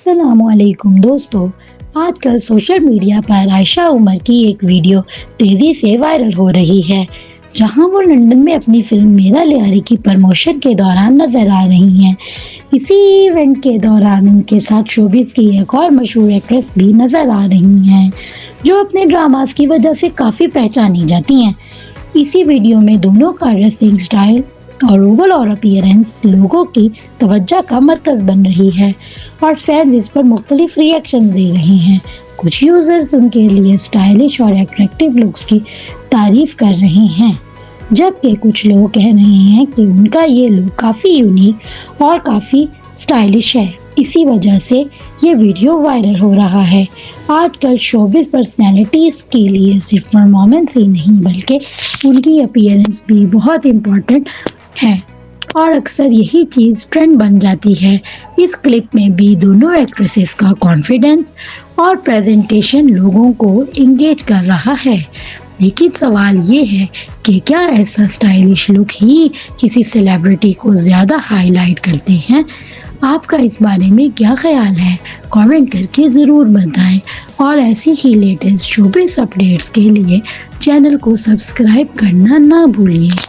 अस्सलाम वालेकुम दोस्तों। आजकल सोशल मीडिया पर आयशा उमर की एक वीडियो तेजी से वायरल हो रही है, जहां वो लंदन में अपनी फिल्म मेरा लियारी की प्रमोशन के दौरान नजर आ रही हैं। इसी इवेंट के दौरान उनके साथ शोबिस की एक और मशहूर एक्ट्रेस भी नजर आ रही हैं, जो अपने ड्रामास की वजह से काफी पहचानी जाती हैं। इसी वीडियो में दोनों का ड्रेसिंग स्टाइल और ओवरऑल अपीयरेंस लोगों की तवज्जो का मरकज बन रही है और फैंस इस पर मुख्तलिफ रिएक्शन दे रहे हैं। कुछ यूजर्स उनके लिए स्टाइलिश और अट्रैक्टिव लुक्स की तारीफ कर रहे हैं, जबकि कुछ लोग कह रहे हैं कि उनका ये लुक काफ़ी यूनिक और काफ़ी स्टाइलिश है। इसी वजह से ये वीडियो वायरल हो रहा है। आजकल शोबिस पर्सनैलिटीज़ के लिए सिर्फ परफॉर्मेंस ही नहीं बल्कि उनकी अपीयरेंस भी बहुत इम्पोर्टेंट है और अक्सर यही चीज़ ट्रेंड बन जाती है। इस क्लिप में भी दोनों एक्ट्रेसेस का कॉन्फिडेंस और प्रेजेंटेशन लोगों को इंगेज कर रहा है। लेकिन सवाल ये है कि क्या ऐसा स्टाइलिश लुक ही किसी सेलिब्रिटी को ज़्यादा हाईलाइट करते हैं? आपका इस बारे में क्या ख्याल है? कमेंट करके ज़रूर बताएं और ऐसी ही लेटेस्ट शोबिस अपडेट्स के लिए चैनल को सब्सक्राइब करना ना भूलिए।